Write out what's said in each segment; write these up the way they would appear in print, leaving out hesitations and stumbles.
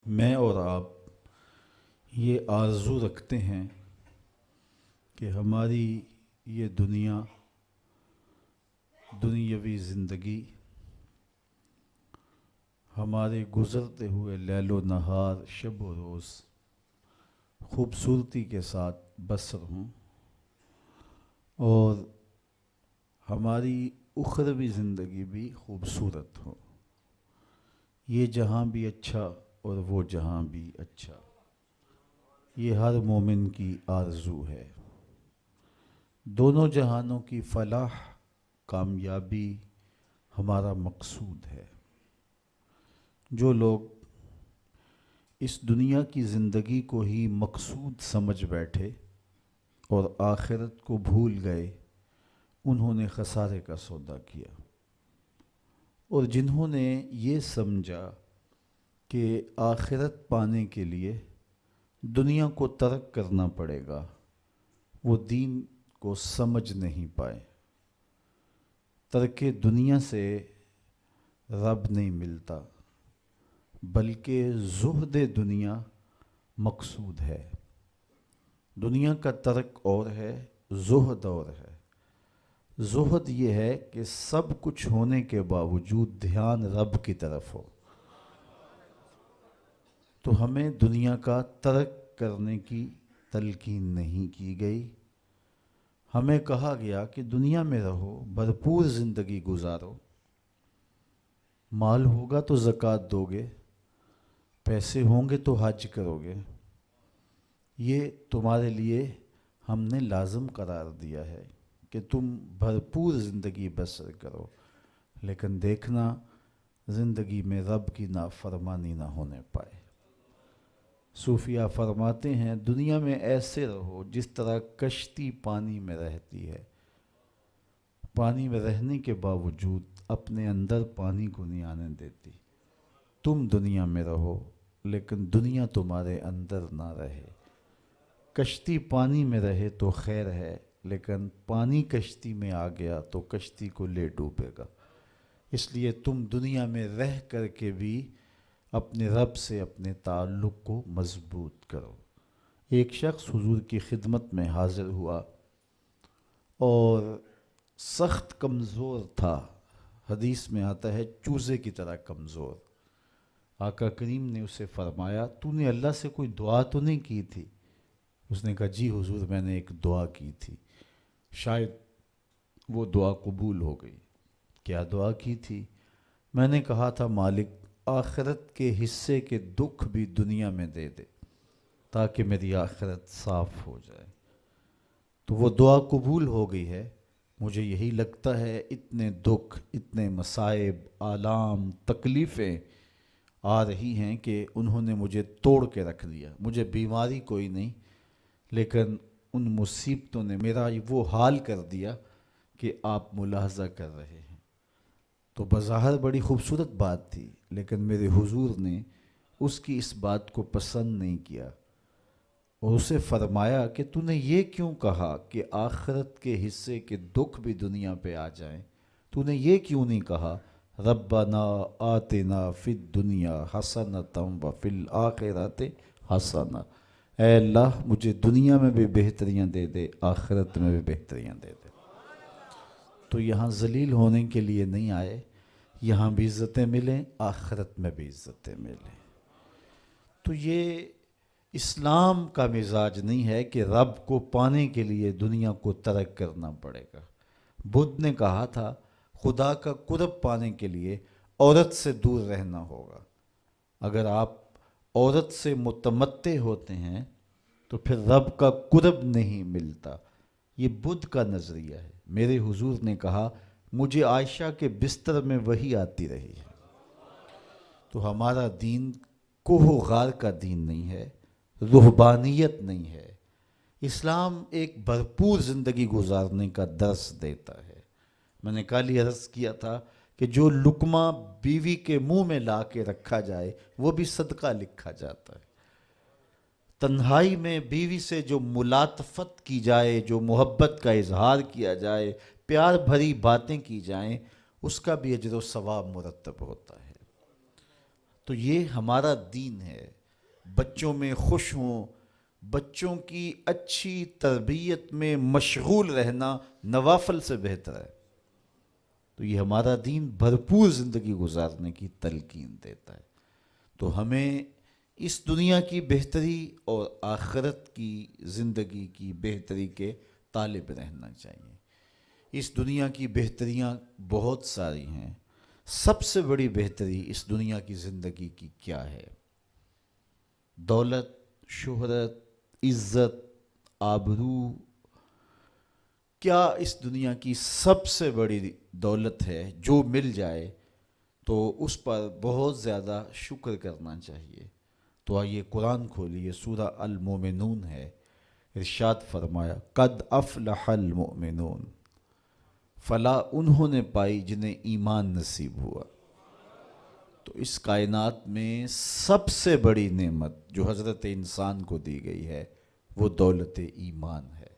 میں اور آپ یہ آرزو رکھتے ہیں کہ ہماری یہ دنیاوی زندگی ہمارے گزرتے ہوئے لیل و نہار شب و روز خوبصورتی کے ساتھ بسر ہوں اور ہماری اخروی زندگی بھی خوبصورت ہو، یہ جہاں بھی اچھا اور وہ جہاں بھی اچھا، یہ ہر مومن کی آرزو ہے۔ دونوں جہانوں کی فلاح، کامیابی ہمارا مقصود ہے۔ جو لوگ اس دنیا کی زندگی کو ہی مقصود سمجھ بیٹھے اور آخرت کو بھول گئے، انہوں نے خسارے کا سودا کیا، اور جنہوں نے یہ سمجھا کہ آخرت پانے کے لیے دنیا کو ترک کرنا پڑے گا، وہ دین کو سمجھ نہیں پائے۔ ترک دنیا سے رب نہیں ملتا، بلکہ زہد دنیا مقصود ہے۔ دنیا کا ترک اور ہے، زہد اور ہے۔ زہد یہ ہے کہ سب کچھ ہونے کے باوجود دھیان رب کی طرف ہو۔ تو ہمیں دنیا کا ترک کرنے کی تلقین نہیں کی گئی، ہمیں کہا گیا کہ دنیا میں رہو، بھرپور زندگی گزارو، مال ہوگا تو زکوٰۃ دو گے، پیسے ہوں گے تو حج کرو گے، یہ تمہارے لیے ہم نے لازم قرار دیا ہے کہ تم بھرپور زندگی بسر کرو، لیکن دیکھنا زندگی میں رب کی نافرمانی نہ ہونے پائے۔ صوفیہ فرماتے ہیں دنیا میں ایسے رہو جس طرح کشتی پانی میں رہتی ہے، پانی میں رہنے کے باوجود اپنے اندر پانی کو نہیں آنے دیتی۔ تم دنیا میں رہو لیکن دنیا تمہارے اندر نہ رہے۔ کشتی پانی میں رہے تو خیر ہے، لیکن پانی کشتی میں آ گیا تو کشتی کو لے ڈوبے گا۔ اس لیے تم دنیا میں رہ کر کے بھی اپنے رب سے اپنے تعلق کو مضبوط کرو۔ ایک شخص حضور کی خدمت میں حاضر ہوا اور سخت کمزور تھا، حدیث میں آتا ہے چوزے کی طرح کمزور۔ آقا کریم نے اسے فرمایا تو نے اللہ سے کوئی دعا تو نہیں کی تھی؟ اس نے کہا جی حضور میں نے ایک دعا کی تھی، شاید وہ دعا قبول ہو گئی۔ کیا دعا کی تھی؟ میں نے کہا تھا مالک آخرت کے حصے کے دکھ بھی دنیا میں دے دے تاکہ میری آخرت صاف ہو جائے۔ تو وہ دعا قبول ہو گئی ہے۔ مجھے یہی لگتا ہے اتنے دکھ، اتنے مصائب، آلام، تکلیفیں آ رہی ہیں کہ انہوں نے مجھے توڑ کے رکھ دیا۔ مجھے بیماری کوئی نہیں، لیکن ان مصیبتوں نے میرا وہ حال کر دیا کہ آپ ملاحظہ کر رہے ہیں۔ تو بظاہر بڑی خوبصورت بات تھی، لیکن میرے حضور نے اس کی اس بات کو پسند نہیں کیا اور اسے فرمایا کہ تو نے یہ کیوں کہا کہ آخرت کے حصے کے دکھ بھی دنیا پہ آ جائیں؟ تو نے یہ کیوں نہیں کہا ربنا آتنا فی الدنیا حسنۃ وفی الآخرۃ حسنہ؟ اے اللہ مجھے دنیا میں بھی بہتریاں دے دے، آخرت میں بھی بہتریاں دے دے۔ تو یہاں ذلیل ہونے کے لیے نہیں آئے، یہاں بھی عزتیں ملیں، آخرت میں بھی عزتیں ملیں۔ تو یہ اسلام کا مزاج نہیں ہے کہ رب کو پانے کے لیے دنیا کو ترک کرنا پڑے گا۔ بدھ نے کہا تھا خدا کا قرب پانے کے لیے عورت سے دور رہنا ہوگا۔ اگر آپ عورت سے متمتع ہوتے ہیں تو پھر رب کا قرب نہیں ملتا۔ یہ بدھ کا نظریہ ہے۔ میرے حضور نے کہا مجھے عائشہ کے بستر میں وحی آتی رہی ہے۔ تو ہمارا دین کوہ و غار کا دین نہیں ہے، رہبانیت نہیں ہے۔ اسلام ایک بھرپور زندگی گزارنے کا درس دیتا ہے۔ میں نے کل ہی عرض کیا تھا کہ جو لقمہ بیوی کے منہ میں لا کے رکھا جائے وہ بھی صدقہ لکھا جاتا ہے۔ تنہائی میں بیوی سے جو ملاطفت کی جائے، جو محبت کا اظہار کیا جائے، پیار بھری باتیں کی جائیں، اس کا بھی اجر و ثواب مرتب ہوتا ہے۔ تو یہ ہمارا دین ہے. بچوں میں خوش ہوں، بچوں کی اچھی تربیت میں مشغول رہنا نوافل سے بہتر ہے. تو یہ ہمارا دین بھرپور زندگی گزارنے کی تلقین دیتا ہے. تو ہمیں اس دنیا کی بہتری اور آخرت کی زندگی کی بہتری کے طالب رہنا چاہیے. اس دنیا کی بہتریاں بہت ساری ہیں. سب سے بڑی بہتری اس دنیا کی زندگی کی کیا ہے؟ دولت، شہرت، عزت، آبرو. کیا اس دنیا کی سب سے بڑی دولت ہے جو مل جائے تو اس پر بہت زیادہ شکر کرنا چاہیے. تو آئیے قرآن کھولیے، سورہ المومنون ہے. ارشاد فرمایا قد افلح المؤمنون، فلاح انہوں نے پائی جنہیں ایمان نصیب ہوا. تو اس کائنات میں سب سے بڑی نعمت جو حضرت انسان کو دی گئی ہے وہ دولت ایمان ہے.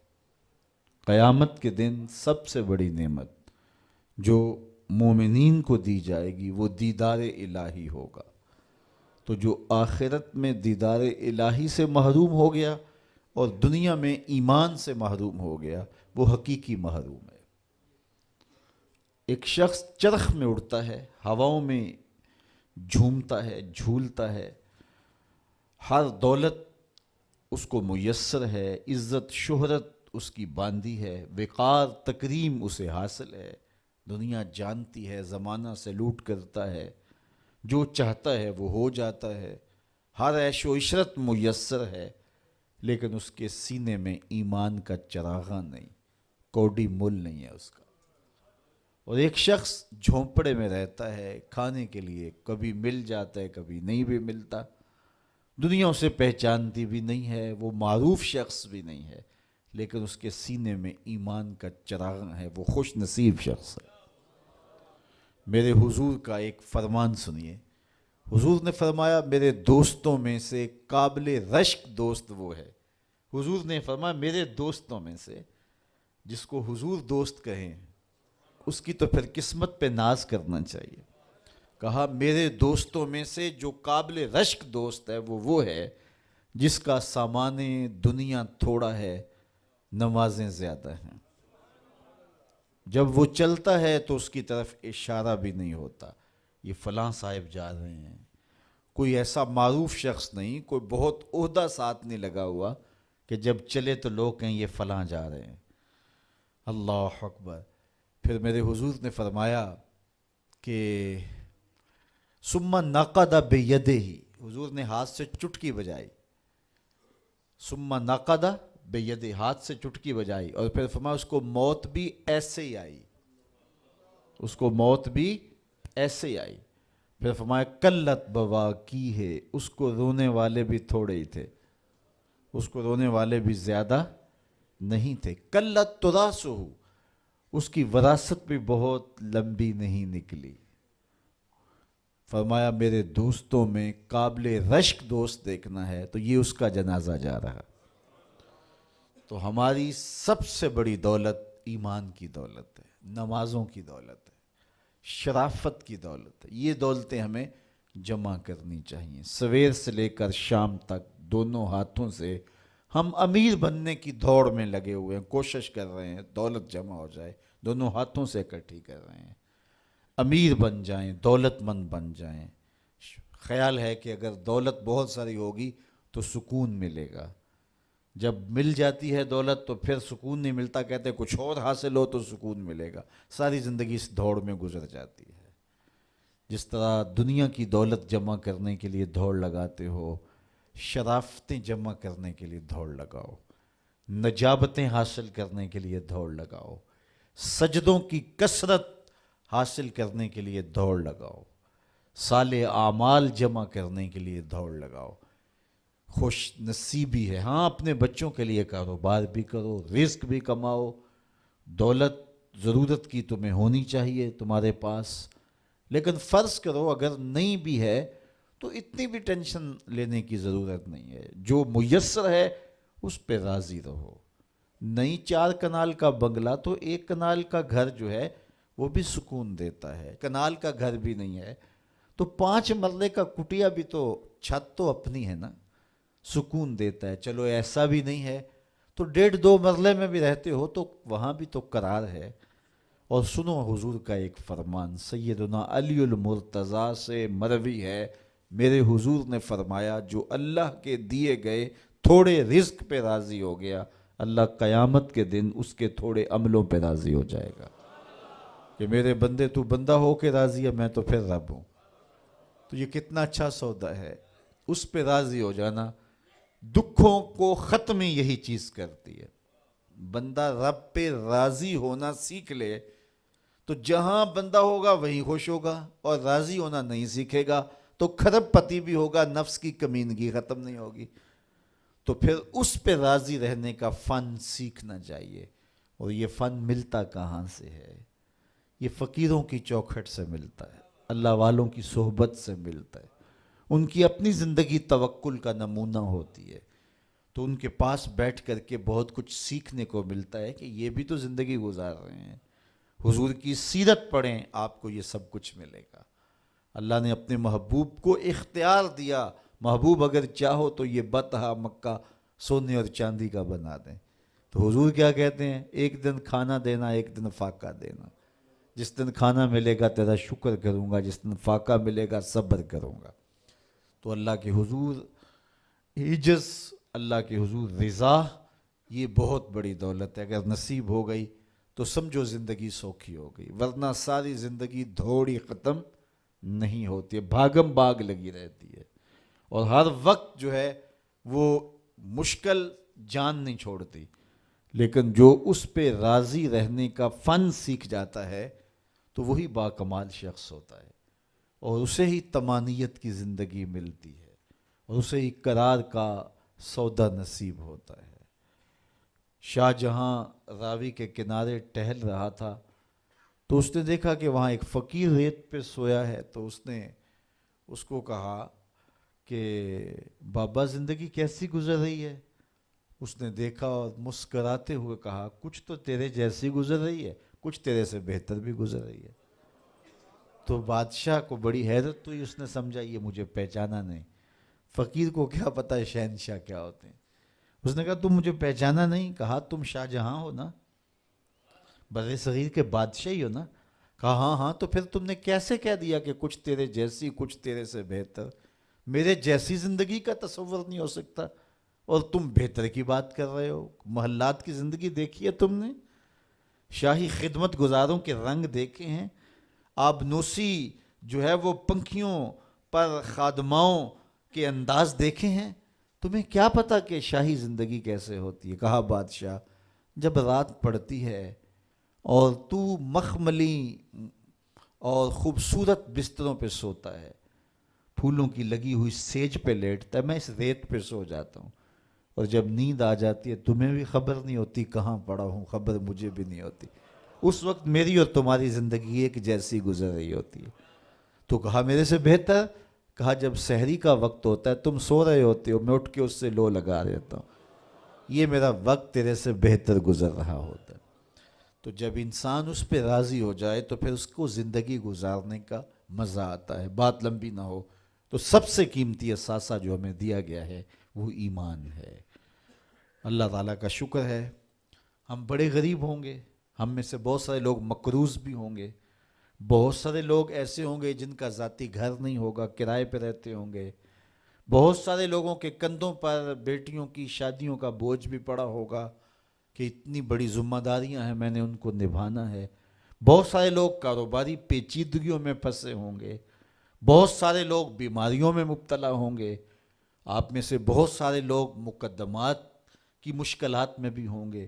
قیامت کے دن سب سے بڑی نعمت جو مومنین کو دی جائے گی وہ دیدار الہی ہوگا. تو جو آخرت میں دیدار الہی سے محروم ہو گیا اور دنیا میں ایمان سے محروم ہو گیا وہ حقیقی محروم ہے. ایک شخص چرخ میں اڑتا ہے، ہواؤں میں جھومتا ہے، جھولتا ہے، ہر دولت اس کو میسر ہے، عزت شہرت اس کی باندھی ہے، وقار تکریم اسے حاصل ہے، دنیا جانتی ہے، زمانہ سلوٹ کرتا ہے، جو چاہتا ہے وہ ہو جاتا ہے، ہر عیش و عشرت میسر ہے، لیکن اس کے سینے میں ایمان کا چراغاں نہیں، کوڈی مول نہیں ہے اس کا. اور ایک شخص جھونپڑے میں رہتا ہے، کھانے کے لیے کبھی مل جاتا ہے کبھی نہیں بھی ملتا، دنیا اسے پہچانتی بھی نہیں ہے، وہ معروف شخص بھی نہیں ہے، لیکن اس کے سینے میں ایمان کا چراغاں ہے، وہ خوش نصیب شخص ہے. میرے حضور کا ایک فرمان سنیے. حضور نے فرمایا میرے دوستوں میں سے قابل رشک دوست وہ ہے. حضور نے فرمایا میرے دوستوں میں سے، جس کو حضور دوست کہیں اس کی تو پھر قسمت پہ ناز کرنا چاہیے. کہا میرے دوستوں میں سے جو قابل رشک دوست ہے وہ ہے جس کا سامان دنیا تھوڑا ہے، نمازیں زیادہ ہیں. جب وہ چلتا ہے تو اس کی طرف اشارہ بھی نہیں ہوتا، یہ فلاں صاحب جا رہے ہیں. کوئی ایسا معروف شخص نہیں، کوئی بہت عہدہ ساتھ نہیں لگا ہوا کہ جب چلے تو لوگ کہیں یہ فلاں جا رہے ہیں. اللہ اکبر. پھر میرے حضور نے فرمایا کہ ثم نقد بیدہ، حضور نے ہاتھ سے چٹکی بجائی، ثم نقد بیدہ، ہاتھ سے چٹکی بجائی، اور پھر فرمایا اس کو موت بھی ایسے ہی آئی، اس کو موت بھی ایسے ہی آئی. پھر فرمایا قلت بواکی ہے، اس کو رونے والے بھی تھوڑے ہی تھے، اس کو رونے والے بھی زیادہ نہیں تھے. قلت تراسہ، اس کی وراثت بھی بہت لمبی نہیں نکلی. فرمایا میرے دوستوں میں قابل رشک دوست دیکھنا ہے تو یہ اس کا جنازہ جا رہا. تو ہماری سب سے بڑی دولت ایمان کی دولت ہے، نمازوں کی دولت ہے، شرافت کی دولت ہے. یہ دولتیں ہمیں جمع کرنی چاہیے. سویر سے لے کر شام تک دونوں ہاتھوں سے ہم امیر بننے کی دوڑ میں لگے ہوئے ہیں، کوشش کر رہے ہیں دولت جمع ہو جائے، دونوں ہاتھوں سے اکٹھی کر رہے ہیں، امیر بن جائیں، دولت مند بن جائیں. خیال ہے کہ اگر دولت بہت ساری ہوگی تو سکون ملے گا، جب مل جاتی ہے دولت تو پھر سکون نہیں ملتا، کہتے ہیں کچھ اور حاصل ہو تو سکون ملے گا. ساری زندگی اس دوڑ میں گزر جاتی ہے. جس طرح دنیا کی دولت جمع کرنے کے لیے دوڑ لگاتے ہو، شرافتیں جمع کرنے کے لیے دوڑ لگاؤ، نجابتیں حاصل کرنے کے لیے دوڑ لگاؤ، سجدوں کی کثرت حاصل کرنے کے لیے دوڑ لگاؤ، صالح اعمال جمع کرنے کے لیے دوڑ لگاؤ. خوش نصیبی ہے، ہاں اپنے بچوں کے لیے کاروبار بھی کرو، رزق بھی کماؤ، دولت ضرورت کی تمہیں ہونی چاہیے تمہارے پاس، لیکن فرض کرو اگر نہیں بھی ہے تو اتنی بھی ٹینشن لینے کی ضرورت نہیں ہے. جو میسر ہے اس پہ راضی رہو. نہیں 4 کنال کا بنگلہ تو 1 کنال کا گھر جو ہے وہ بھی سکون دیتا ہے. کنال کا گھر بھی نہیں ہے تو 5 مرلے کا کٹیا بھی تو چھت تو اپنی ہے نا, سکون دیتا ہے. چلو ایسا بھی نہیں ہے تو 1.5-2 مرلے میں بھی رہتے ہو تو وہاں بھی تو قرار ہے. اور سنو حضور کا ایک فرمان, سیدنا علی المرتضیٰ سے مروی ہے, میرے حضور نے فرمایا جو اللہ کے دیے گئے تھوڑے رزق پہ راضی ہو گیا, اللہ قیامت کے دن اس کے تھوڑے عملوں پہ راضی ہو جائے گا کہ میرے بندے تو بندہ ہو کے راضی ہے, میں تو پھر رب ہوں. تو یہ کتنا اچھا سودا ہے, اس پہ راضی ہو جانا. دکھوں کو ختم یہی چیز کرتی ہے. بندہ رب پہ راضی ہونا سیکھ لے تو جہاں بندہ ہوگا وہیں خوش ہوگا, اور راضی ہونا نہیں سیکھے گا تو کھرب پتی بھی ہوگا, نفس کی کمینگی ختم نہیں ہوگی. تو پھر اس پہ راضی رہنے کا فن سیکھنا چاہیے. اور یہ فن ملتا کہاں سے ہے؟ یہ فقیروں کی چوکھٹ سے ملتا ہے, اللہ والوں کی صحبت سے ملتا ہے, ان کی اپنی زندگی توکل کا نمونہ ہوتی ہے. تو ان کے پاس بیٹھ کر کے بہت کچھ سیکھنے کو ملتا ہے کہ یہ بھی تو زندگی گزار رہے ہیں. حضور کی سیرت پڑھیں, آپ کو یہ سب کچھ ملے گا. اللہ نے اپنے محبوب کو اختیار دیا, محبوب اگر چاہو تو یہ بطحہ مکہ سونے اور چاندی کا بنا دیں. تو حضور کیا کہتے ہیں, ایک دن کھانا دینا, ایک دن فاقہ دینا. جس دن کھانا ملے گا تیرا شکر کروں گا, جس دن فاقہ ملے گا صبر کروں گا. تو اللہ کے حضور عجز, اللہ کے حضور رضا, یہ بہت بڑی دولت ہے. اگر نصیب ہو گئی تو سمجھو زندگی سوکھی ہو گئی, ورنہ ساری زندگی دھوڑی ختم نہیں ہوتی ہے, بھاگم بھاگ لگی رہتی ہے. اور ہر وقت جو ہے وہ مشکل جان نہیں چھوڑتی. لیکن جو اس پہ راضی رہنے کا فن سیکھ جاتا ہے تو وہی باکمال شخص ہوتا ہے, اور اسے ہی طمانیت کی زندگی ملتی ہے, اور اسے ہی قرار کا سودا نصیب ہوتا ہے. شاہ جہاں راوی کے کنارے ٹہل رہا تھا تو اس نے دیکھا کہ وہاں ایک فقیر ریت پہ سویا ہے. تو اس نے اس کو کہا کہ بابا زندگی کیسی گزر رہی ہے؟ اس نے دیکھا اور مسکراتے ہوئے کہا کچھ تو تیرے جیسی گزر رہی ہے, کچھ تیرے سے بہتر بھی گزر رہی ہے. تو بادشاہ کو بڑی حیرت ہوئی, اس نے سمجھا یہ مجھے پہچانا نہیں. فقیر کو کیا پتہ ہے شہنشاہ کیا ہوتے ہیں. اس نے کہا تم مجھے پہچانا نہیں؟ کہا تم شاہ جہاں ہو نا, بر صغیر کے بادشاہ ہی ہو نا؟ کہا ہاں ہاں. تو پھر تم نے کیسے کہہ دیا کہ کچھ تیرے جیسی کچھ تیرے سے بہتر؟ میرے جیسی زندگی کا تصور نہیں ہو سکتا, اور تم بہتر کی بات کر رہے ہو. محلات کی زندگی دیکھی ہے تم نے؟ شاہی خدمت گزاروں کے رنگ دیکھے ہیں؟ آبنوسی جو ہے وہ پنکھیوں پر خادماؤں کے انداز دیکھے ہیں؟ تمہیں کیا پتا کہ شاہی زندگی کیسے ہوتی ہے؟ کہا بادشاہ جب رات پڑتی ہے اور تو مخملی اور خوبصورت بستروں پہ سوتا ہے, پھولوں کی لگی ہوئی سیج پہ لیٹتا ہے, میں اس ریت پہ سو جاتا ہوں, اور جب نیند آ جاتی ہے تمہیں بھی خبر نہیں ہوتی کہاں پڑا ہوں, خبر مجھے بھی نہیں ہوتی. اس وقت میری اور تمہاری زندگی ایک جیسی گزر رہی ہوتی ہے. تو کہا میرے سے بہتر؟ کہا جب سحری کا وقت ہوتا ہے تم سو رہے ہوتے ہو, میں اٹھ کے اس سے لو لگا دیتا ہوں, یہ میرا وقت تیرے سے بہتر گزر رہا ہوتا ہے. تو جب انسان اس پہ راضی ہو جائے تو پھر اس کو زندگی گزارنے کا مزہ آتا ہے. بات لمبی نہ ہو تو سب سے قیمتی اثاثہ جو ہمیں دیا گیا ہے وہ ایمان ہے. اللہ تعالیٰ کا شکر ہے, ہم بڑے غریب ہوں گے, ہم میں سے بہت سارے لوگ مقروض بھی ہوں گے, بہت سارے لوگ ایسے ہوں گے جن کا ذاتی گھر نہیں ہوگا, کرائے پہ رہتے ہوں گے, بہت سارے لوگوں کے کندھوں پر بیٹیوں کی شادیوں کا بوجھ بھی پڑا ہوگا کہ اتنی بڑی ذمہ داریاں ہیں, میں نے ان کو نبھانا ہے. بہت سارے لوگ کاروباری پیچیدگیوں میں پھنسے ہوں گے, بہت سارے لوگ بیماریوں میں مبتلا ہوں گے, آپ میں سے بہت سارے لوگ مقدمات کی مشکلات میں بھی ہوں گے,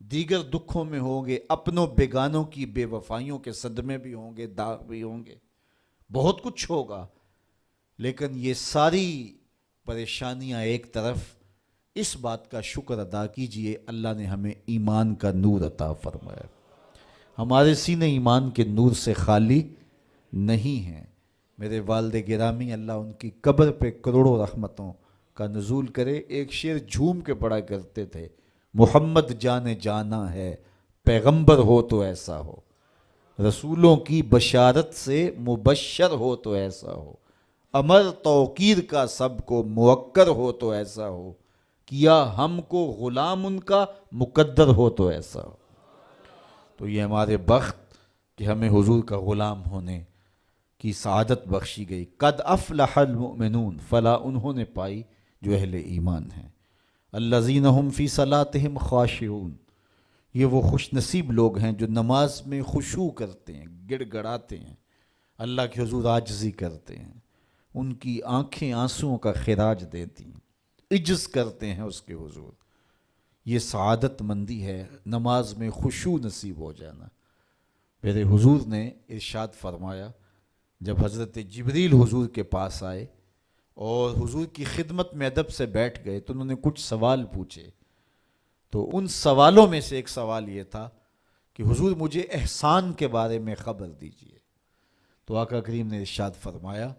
دیگر دکھوں میں ہوں گے, اپنوں بیگانوں کی بے وفائیوں کے صدمے بھی ہوں گے, داغ بھی ہوں گے, بہت کچھ ہوگا. لیکن یہ ساری پریشانیاں ایک طرف, اس بات کا شکر ادا کیجئے اللہ نے ہمیں ایمان کا نور عطا فرمایا. ہمارے سینے ایمان کے نور سے خالی نہیں ہیں. میرے والد گرامی اللہ ان کی قبر پہ کروڑوں رحمتوں کا نزول کرے. ایک شعر جھوم کے پڑھا کرتے تھے, محمد جان جانا ہے پیغمبر ہو تو ایسا ہو. رسولوں کی بشارت سے مبشر ہو تو ایسا ہو، امر توقیر کا سب کو موکر ہو تو ایسا ہو، کیا ہم کو غلام ان کا مقدر ہو تو ایسا ہو۔ تو یہ ہمارے بخت کہ ہمیں حضور کا غلام ہونے کی سعادت بخشی گئی۔ قد افلح المؤمنون، فلاح انہوں نے پائی جو اہل ایمان ہیں۔ الذین هم فی صلاتہم خاشعون، یہ وہ خوش نصیب لوگ ہیں جو نماز میں خشوع کرتے ہیں، گڑ گڑاتے ہیں، اللہ کے حضور عاجزی کرتے ہیں، ان کی آنکھیں آنسوؤں کا خراج دیتی ہیں، عجز کرتے ہیں اس کے حضور۔ یہ سعادت مندی ہے، نماز میں خشوع نصیب ہو جانا۔ میرے حضور نے ارشاد فرمایا، جب حضرت جبریل حضور کے پاس آئے اور حضور کی خدمت میں ادب سے بیٹھ گئے تو انہوں نے کچھ سوال پوچھے، تو ان سوالوں میں سے ایک سوال یہ تھا کہ حضور مجھے احسان کے بارے میں خبر دیجئے۔ تو آقا کریم نے ارشاد فرمایا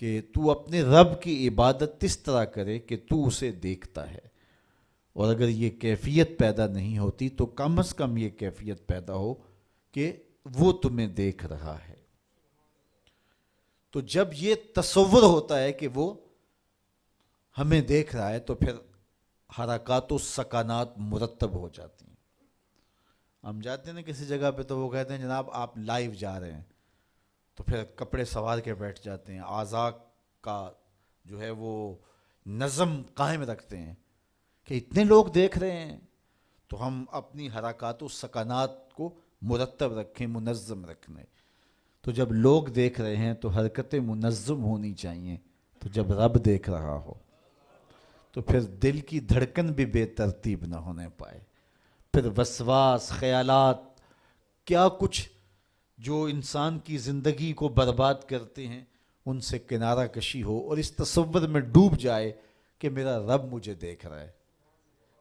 کہ تو اپنے رب کی عبادت اس طرح کرے کہ تو اسے دیکھتا ہے، اور اگر یہ کیفیت پیدا نہیں ہوتی تو کم از کم یہ کیفیت پیدا ہو کہ وہ تمہیں دیکھ رہا ہے۔ تو جب یہ تصور ہوتا ہے کہ وہ ہمیں دیکھ رہا ہے تو پھر حرکات و سکانات مرتب ہو جاتی ہیں۔ ہم جاتے ہیں نا کسی جگہ پہ تو وہ کہتے ہیں جناب آپ لائیو جا رہے ہیں، تو پھر کپڑے سوار کے بیٹھ جاتے ہیں، اعضاء کا جو ہے وہ نظم قائم رکھتے ہیں کہ اتنے لوگ دیکھ رہے ہیں تو ہم اپنی حرکات و سکانات کو مرتب رکھیں، منظم رکھیں۔ تو جب لوگ دیکھ رہے ہیں تو حرکتیں منظم ہونی چاہیے، تو جب رب دیکھ رہا ہو تو پھر دل کی دھڑکن بھی بے ترتیب نہ ہونے پائے، پھر وسواس، خیالات، کیا کچھ جو انسان کی زندگی کو برباد کرتے ہیں ان سے کنارہ کشی ہو، اور اس تصور میں ڈوب جائے کہ میرا رب مجھے دیکھ رہا ہے۔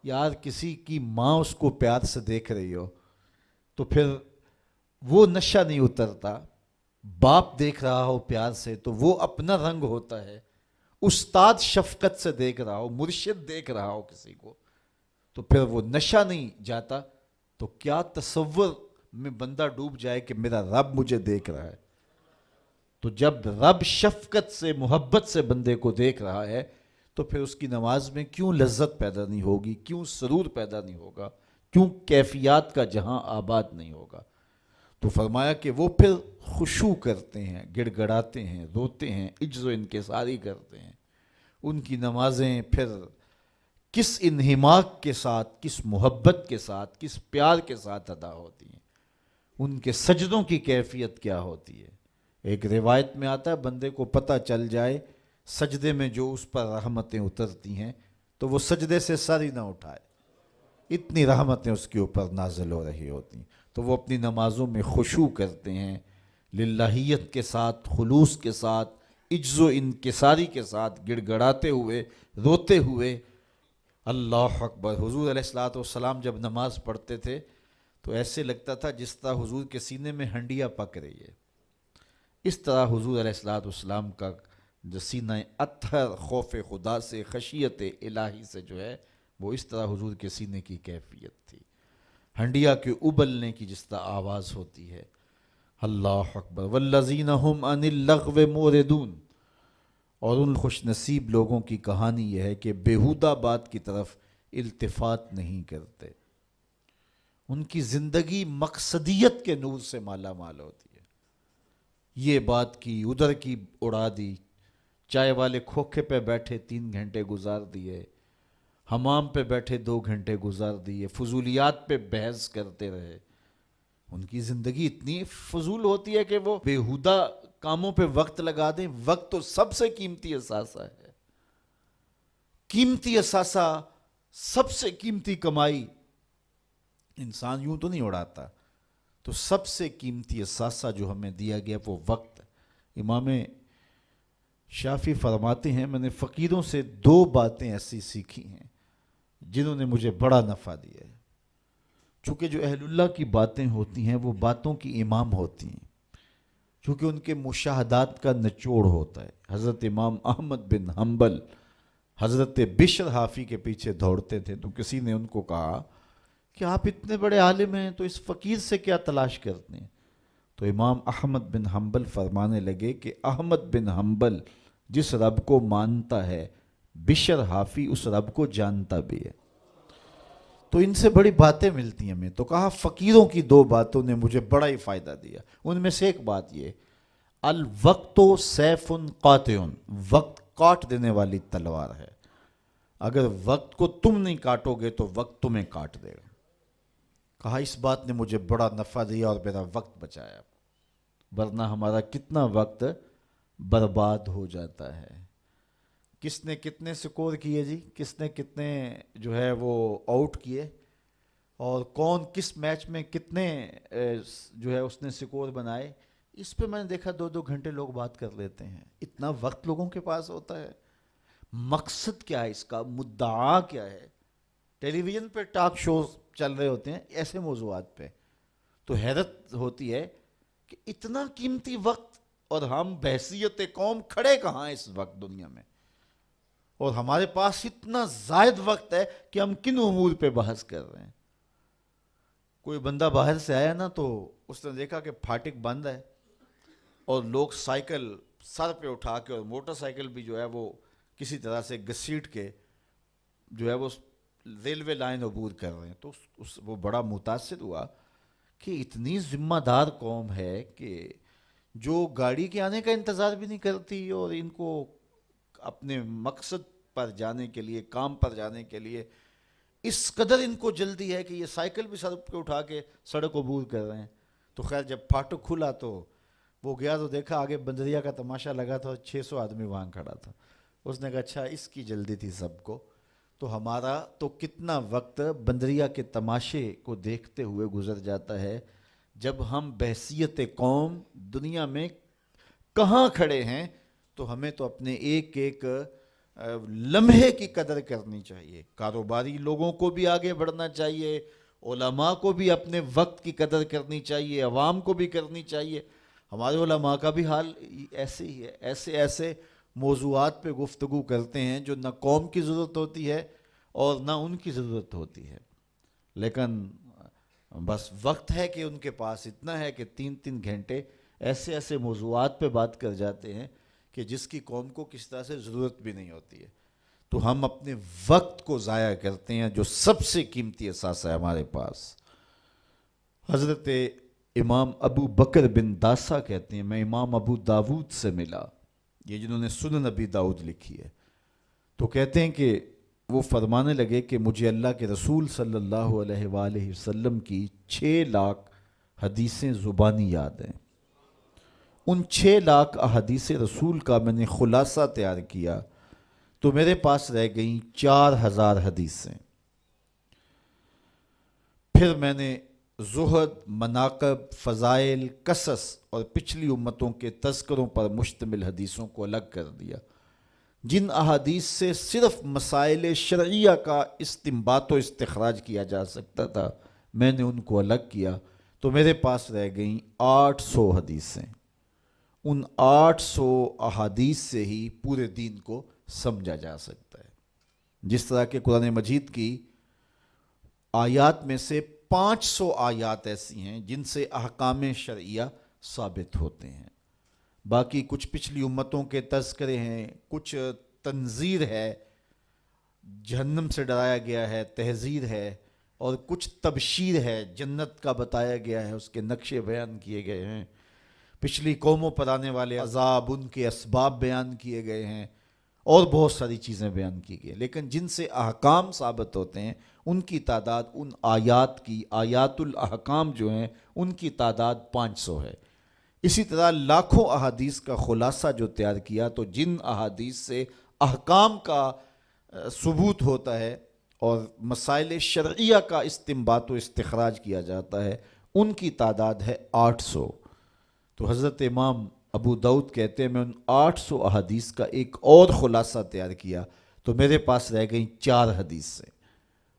یار کسی کی ماں اس کو پیار سے دیکھ رہی ہو تو پھر وہ نشہ نہیں اترتا، باپ دیکھ رہا ہو پیار سے تو وہ اپنا رنگ ہوتا ہے، استاد شفقت سے دیکھ رہا ہو، مرشد دیکھ رہا ہو کسی کو تو پھر وہ نشہ نہیں جاتا، تو کیا تصور میں بندہ ڈوب جائے کہ میرا رب مجھے دیکھ رہا ہے۔ تو جب رب شفقت سے، محبت سے بندے کو دیکھ رہا ہے تو پھر اس کی نماز میں کیوں لذت پیدا نہیں ہوگی، کیوں سرور پیدا نہیں ہوگا، کیوں کیفیات کا جہاں آباد نہیں ہوگا۔ تو فرمایا کہ وہ پھر خشوع کرتے ہیں، گڑ گڑاتے ہیں، روتے ہیں، عجز و انکساری کرتے ہیں۔ ان کی نمازیں پھر کس انہماک کے ساتھ، کس محبت کے ساتھ، کس پیار کے ساتھ ادا ہوتی ہیں، ان کے سجدوں کی کیفیت کیا ہوتی ہے۔ ایک روایت میں آتا ہے بندے کو پتہ چل جائے سجدے میں جو اس پر رحمتیں اترتی ہیں تو وہ سجدے سے سر ہی نہ اٹھائے، اتنی رحمتیں اس کے اوپر نازل ہو رہی ہوتی ہیں۔ تو وہ اپنی نمازوں میں خشوع کرتے ہیں، للہیت کے ساتھ، خلوص کے ساتھ، عجز و انکساری کے ساتھ، گڑ گڑاتے ہوئے، روتے ہوئے۔ اللہ اکبر۔ حضور علیہ الصلوۃ والسلام جب نماز پڑھتے تھے تو ایسے لگتا تھا جس طرح حضور کے سینے میں ہنڈیا پک رہی ہے، اس طرح حضور علیہ الصلوۃ والسلام کا جو سینہ اطہر خوف خدا سے، خشیت الہی سے جو ہے وہ اس طرح حضور کے سینے کی کیفیت تھی، ہنڈیا کے ابلنے کی جس طرح آواز ہوتی ہے۔ اللہ اکبر۔ والذین هم عن اللغو معرضون، اور ان خوش نصیب لوگوں کی کہانی یہ ہے کہ بیہودہ بات کی طرف التفات نہیں کرتے، ان کی زندگی مقصدیت کے نور سے مالا مال ہوتی ہے۔ یہ بات کی، ادھر کی اڑا دی، چائے والے کھوکھے پہ بیٹھے 3 گھنٹے گزار دیے، حمام پہ بیٹھے 2 گھنٹے گزار دیے، فضولیات پہ بحث کرتے رہے۔ ان کی زندگی اتنی فضول ہوتی ہے کہ وہ بیہودہ کاموں پہ وقت لگا دیں۔ وقت تو سب سے قیمتی اثاثہ ہے، قیمتی اثاثہ، سب سے قیمتی کمائی۔ انسان یوں تو نہیں اڑاتا، تو سب سے قیمتی اثاثہ جو ہمیں دیا گیا وہ وقت ہے۔ امام شافعی فرماتے ہیں میں نے فقیروں سے 2 باتیں ایسی سیکھی ہیں جنہوں نے مجھے بڑا نفع دیا ہے۔ چونکہ جو اہل اللہ کی باتیں ہوتی ہیں وہ باتوں کی امام ہوتی ہیں، چونکہ ان کے مشاہدات کا نچوڑ ہوتا ہے۔ حضرت امام احمد بن حنبل حضرت بشر حافی کے پیچھے دوڑتے تھے تو کسی نے ان کو کہا کہ آپ اتنے بڑے عالم ہیں تو اس فقیر سے کیا تلاش کرتے ہیں؟ تو امام احمد بن حنبل فرمانے لگے کہ احمد بن حنبل جس رب کو مانتا ہے بشر حافی اس رب کو جانتا بھی ہے۔ تو ان سے بڑی باتیں ملتی ہیں ہمیں۔ تو کہا فقیروں کی دو باتوں نے مجھے بڑا ہی فائدہ دیا، ان میں سے ایک بات یہ، الوقت سیف قاطع، وقت کاٹ دینے والی تلوار ہے، اگر وقت کو تم نہیں کاٹو گے تو وقت تمہیں کاٹ دے گا۔ کہا اس بات نے مجھے بڑا نفع دیا اور میرا وقت بچایا، ورنہ ہمارا کتنا وقت برباد ہو جاتا ہے۔ کس نے کتنے سکور کیے جی، کس نے کتنے جو ہے وہ آؤٹ کیے، اور کون کس میچ میں کتنے جو ہے اس نے سکور بنائے، اس پہ میں نے دیکھا 2-2 گھنٹے لوگ بات کر لیتے ہیں۔ اتنا وقت لوگوں کے پاس ہوتا ہے؟ مقصد کیا ہے اس کا، مدعا کیا ہے؟ ٹیلی ویژن پہ ٹاک شوز چل رہے ہوتے ہیں ایسے موضوعات پہ، تو حیرت ہوتی ہے کہ اتنا قیمتی وقت، اور ہم بحیثیت قوم کھڑے کہاں ہیں اس وقت دنیا میں، اور ہمارے پاس اتنا زائد وقت ہے کہ ہم کن امور پہ بحث کر رہے ہیں۔ کوئی بندہ باہر سے آیا نا تو اس نے دیکھا کہ پھاٹک بند ہے اور لوگ سائیکل سر پہ اٹھا کے اور موٹر سائیکل بھی جو ہے وہ کسی طرح سے گھسیٹ کے جو ہے وہ ریلوے لائن عبور کر رہے ہیں، تو وہ بڑا متاثر ہوا کہ اتنی ذمہ دار قوم ہے کہ جو گاڑی کے آنے کا انتظار بھی نہیں کرتی، اور ان کو اپنے مقصد پر جانے کے لیے، کام پر جانے کے لیے اس قدر ان کو جلدی ہے کہ یہ سائیکل بھی سڑک پہ اٹھا کے سڑک عبور کر رہے ہیں۔ تو خیر جب پھاٹک کھلا تو وہ گیا تو دیکھا آگے بندریا کا تماشا لگا تھا، 600 آدمی وہاں کھڑا تھا۔ اس نے کہا اچھا اس کی جلدی تھی سب کو، تو ہمارا تو کتنا وقت بندریا کے تماشے کو دیکھتے ہوئے گزر جاتا ہے، جب ہم بحیثیت قوم دنیا میں کہاں کھڑے ہیں۔ تو ہمیں تو اپنے ایک ایک لمحے کی قدر کرنی چاہیے، کاروباری لوگوں کو بھی آگے بڑھنا چاہیے، علماء کو بھی اپنے وقت کی قدر کرنی چاہیے، عوام کو بھی کرنی چاہیے۔ ہمارے علماء کا بھی حال ایسے ہی ہے، ایسے موضوعات پہ گفتگو کرتے ہیں جو نہ قوم کی ضرورت ہوتی ہے اور نہ ان کی ضرورت ہوتی ہے، لیکن بس وقت ہے کہ ان کے پاس اتنا ہے کہ 3-3 گھنٹے ایسے موضوعات پہ بات کر جاتے ہیں کہ جس کی قوم کو کس طرح سے ضرورت بھی نہیں ہوتی ہے۔ تو ہم اپنے وقت کو ضائع کرتے ہیں جو سب سے قیمتی اثاثہ ہے ہمارے پاس۔ حضرت امام ابو بکر بن داسا کہتے ہیں میں امام ابو داود سے ملا، یہ جنہوں نے سنن ابی داؤد لکھی ہے، تو کہتے ہیں کہ وہ فرمانے لگے کہ مجھے اللہ کے رسول صلی اللہ علیہ وآلہ وسلم کی 6 لاکھ حدیثیں زبانی یاد ہیں۔ ان 6 لاکھ احادیث رسول کا میں نے خلاصہ تیار کیا تو میرے پاس رہ گئیں 4000 حدیثیں۔ پھر میں نے زہد، مناقب، فضائل، قصص اور پچھلی امتوں کے تذکروں پر مشتمل حدیثوں کو الگ کر دیا۔ جن احادیث سے صرف مسائل شرعیہ کا استنباط و استخراج کیا جا سکتا تھا میں نے ان کو الگ کیا، تو میرے پاس رہ گئیں 800 حدیثیں۔ ان 800 احادیث سے ہی پورے دین کو سمجھا جا سکتا ہے۔ جس طرح کہ قرآن مجید کی آیات میں سے 500 آیات ایسی ہیں جن سے احکام شرعیہ ثابت ہوتے ہیں، باقی کچھ پچھلی امتوں کے تذکرے ہیں، کچھ تنذیر ہے، جہنم سے ڈرایا گیا ہے، تحذیر ہے، اور کچھ تبشیر ہے، جنت کا بتایا گیا ہے، اس کے نقشے بیان کیے گئے ہیں، پچھلی قوموں پر آنے والے عذاب، ان کے اسباب بیان کیے گئے ہیں، اور بہت ساری چیزیں بیان کی گئی ہیں۔ لیکن جن سے احکام ثابت ہوتے ہیں ان کی تعداد، ان آیات کی، آیات الاحکام جو ہیں ان کی تعداد 500 ہے۔ اسی طرح لاکھوں احادیث کا خلاصہ جو تیار کیا، تو جن احادیث سے احکام کا ثبوت ہوتا ہے اور مسائل شرعیہ کا استنباط و استخراج کیا جاتا ہے، ان کی تعداد ہے 800۔ تو حضرت امام ابو داؤد کہتے ہیں میں ان 800 احادیث کا ایک اور خلاصہ تیار کیا تو میرے پاس رہ گئیں 4 حدیثیں،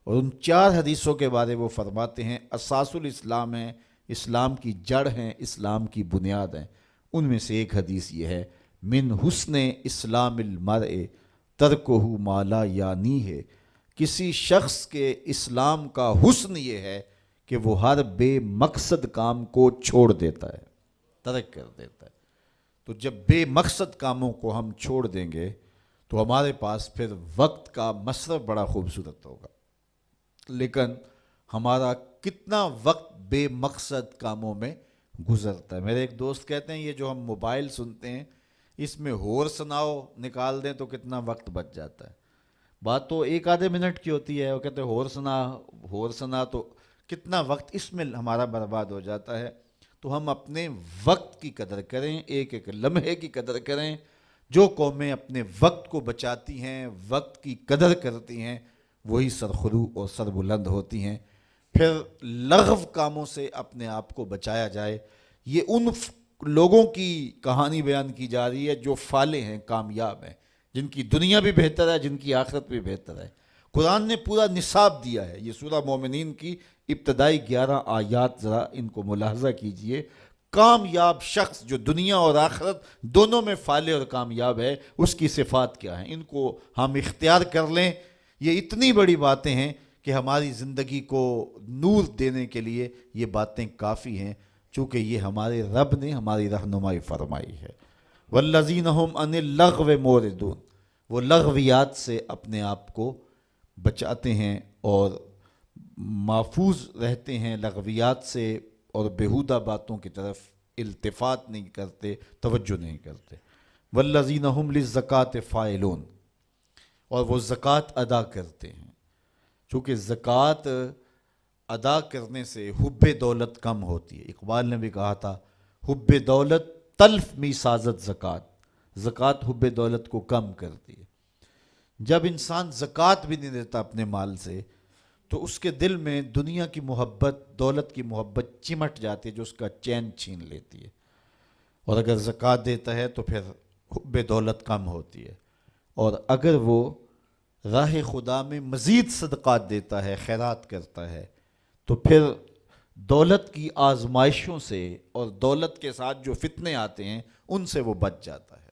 اور ان 4 حدیثوں کے بارے وہ فرماتے ہیں اساس الاسلام ہیں، اسلام کی جڑ ہیں، اسلام کی بنیاد ہیں۔ ان میں سے ایک حدیث یہ ہے من حسن اسلام المرء ترکہ ما لا یعنی ہے، کسی شخص کے اسلام کا حسن یہ ہے کہ وہ ہر بے مقصد کام کو چھوڑ دیتا ہے۔ ترک کر دیتا ہے۔ تو جب بے مقصد کاموں کو ہم چھوڑ دیں گے تو ہمارے پاس پھر وقت کا مصرف بڑا خوبصورت ہوگا، لیکن ہمارا کتنا وقت بے مقصد کاموں میں گزرتا ہے۔ میرے ایک دوست کہتے ہیں یہ جو ہم موبائل سنتے ہیں اس میں ہور سناؤ نکال دیں تو کتنا وقت بچ جاتا ہے۔ بات تو ایک آدھے منٹ کی ہوتی ہے، وہ کہتے ہیں ہور سنا تو کتنا وقت اس میں ہمارا برباد ہو جاتا ہے۔ تو ہم اپنے وقت کی قدر کریں، ایک ایک لمحے کی قدر کریں۔ جو قومیں اپنے وقت کو بچاتی ہیں، وقت کی قدر کرتی ہیں، وہی سرخرو اور سربلند ہوتی ہیں۔ پھر لغو کاموں سے اپنے آپ کو بچایا جائے۔ یہ ان لوگوں کی کہانی بیان کی جا رہی ہے جو فالح ہیں، کامیاب ہیں، جن کی دنیا بھی بہتر ہے، جن کی آخرت بھی بہتر ہے۔ قرآن نے پورا نصاب دیا ہے۔ یہ سورہ مومنین کی ابتدائی 11 آیات ذرا ان کو ملاحظہ کیجئے۔ کامیاب شخص جو دنیا اور آخرت دونوں میں فالح اور کامیاب ہے، اس کی صفات کیا ہیں، ان کو ہم اختیار کر لیں۔ یہ اتنی بڑی باتیں ہیں کہ ہماری زندگی کو نور دینے کے لیے یہ باتیں کافی ہیں، چونکہ یہ ہمارے رب نے ہماری رہنمائی فرمائی ہے۔ والذین هم عن اللغو معرضون، وہ لغویات سے اپنے آپ کو بچاتے ہیں اور محفوظ رہتے ہیں لغویات سے، اور بیہودہ باتوں کی طرف التفات نہیں کرتے، توجہ نہیں کرتے۔ والذین هم للزکاۃ فاعلون، اور وہ زکوٰۃ ادا کرتے ہیں۔ چونکہ زکوٰۃ ادا کرنے سے حب دولت کم ہوتی ہے۔ اقبال نے بھی کہا تھا حب دولت تلف می سازت زکوٰۃ، زکوٰۃ حب دولت کو کم کرتی ہے۔ جب انسان زکوٰۃ بھی نہیں دیتا اپنے مال سے تو اس کے دل میں دنیا کی محبت، دولت کی محبت چمٹ جاتی ہے جو اس کا چین چھین لیتی ہے، اور اگر زکوٰۃ دیتا ہے تو پھر حب دولت کم ہوتی ہے۔ اور اگر وہ راہ خدا میں مزید صدقات دیتا ہے، خیرات کرتا ہے، تو پھر دولت کی آزمائشوں سے اور دولت کے ساتھ جو فتنے آتے ہیں ان سے وہ بچ جاتا ہے۔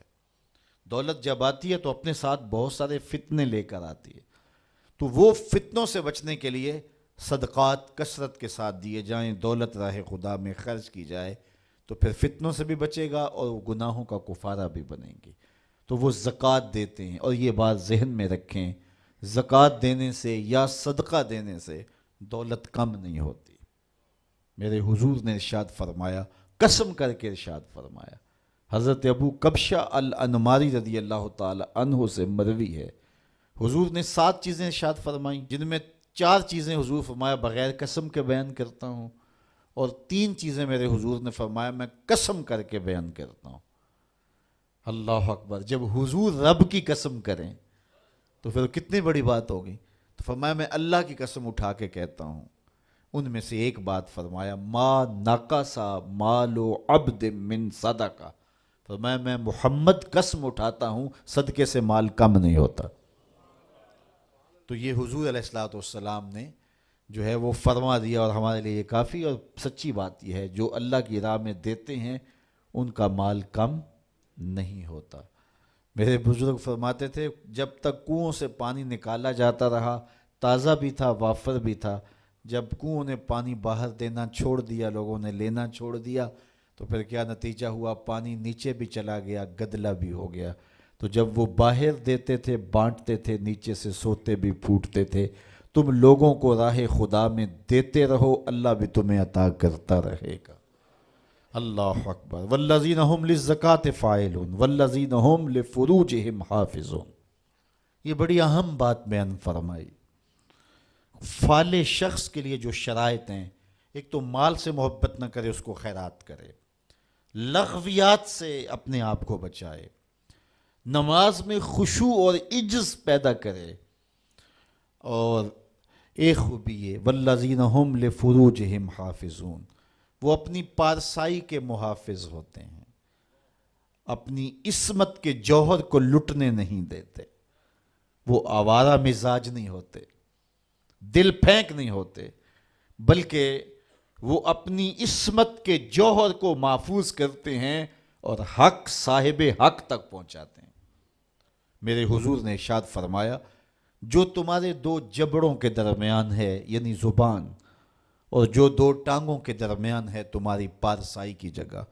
دولت جب آتی ہے تو اپنے ساتھ بہت سارے فتنے لے کر آتی ہے، تو وہ فتنوں سے بچنے کے لیے صدقات کثرت کے ساتھ دیے جائیں، دولت راہ خدا میں خرچ کی جائے، تو پھر فتنوں سے بھی بچے گا اور گناہوں کا کفارہ بھی بنے گی۔ تو وہ زکوٰۃ دیتے ہیں، اور یہ بات ذہن میں رکھیں، زکوٰۃ دینے سے یا صدقہ دینے سے دولت کم نہیں ہوتی۔ میرے حضور نے ارشاد فرمایا، قسم کر کے ارشاد فرمایا، حضرت ابو کبشہ الانماری رضی اللہ تعالی عنہ سے مروی ہے، حضور نے 7 چیزیں ارشاد فرمائیں، جن میں 4 چیزیں حضور فرمایا بغیر قسم کے بیان کرتا ہوں، اور 3 چیزیں میرے حضور نے فرمایا میں قسم کر کے بیان کرتا ہوں۔ اللہ اکبر! جب حضور رب کی قسم کریں تو پھر کتنی بڑی بات ہوگی۔ تو فرمایا میں اللہ کی قسم اٹھا کے کہتا ہوں۔ ان میں سے ایک بات فرمایا، ما نقصا مال عبد من صدقہ، فرمایا میں محمد قسم اٹھاتا ہوں صدقے سے مال کم نہیں ہوتا۔ تو یہ حضور علیہ الصلوۃ والسلام نے جو ہے وہ فرما دیا، اور ہمارے لیے یہ کافی اور سچی بات یہ ہے، جو اللہ کی راہ میں دیتے ہیں ان کا مال کم نہیں ہوتا۔ میرے بزرگ فرماتے تھے جب تک کنوؤں سے پانی نکالا جاتا رہا، تازہ بھی تھا وافر بھی تھا، جب کنوؤں نے پانی باہر دینا چھوڑ دیا، لوگوں نے لینا چھوڑ دیا، تو پھر کیا نتیجہ ہوا، پانی نیچے بھی چلا گیا، گدلا بھی ہو گیا۔ تو جب وہ باہر دیتے تھے، بانٹتے تھے، نیچے سے سوتے بھی پھوٹتے تھے۔ تم لوگوں کو راہ خدا میں دیتے رہو، اللہ بھی تمہیں عطا کرتا رہے گا۔ اللہ اکبر! والذین هم للزکاۃ فاعلون والذین هم لفروجہم حافظون، یہ بڑی اہم بات بیان فرمائی۔ فالح شخص کے لیے جو شرائط ہیں، ایک تو مال سے محبت نہ کرے، اس کو خیرات کرے، لغویات سے اپنے آپ کو بچائے، نماز میں خشوع اور عجز پیدا کرے، اور ایک خوبی یہ والذین هم لفروجہم حافظون، وہ اپنی پارسائی کے محافظ ہوتے ہیں، اپنی عصمت کے جوہر کو لٹنے نہیں دیتے، وہ آوارہ مزاج نہیں ہوتے، دل پھینک نہیں ہوتے، بلکہ وہ اپنی عصمت کے جوہر کو محفوظ کرتے ہیں اور حق صاحب حق تک پہنچاتے ہیں۔ میرے حضور نے ارشاد فرمایا، جو تمہارے 2 جبڑوں کے درمیان ہے، یعنی زبان، اور جو 2 ٹانگوں کے درمیان ہے تمہاری پارسائی کی جگہ،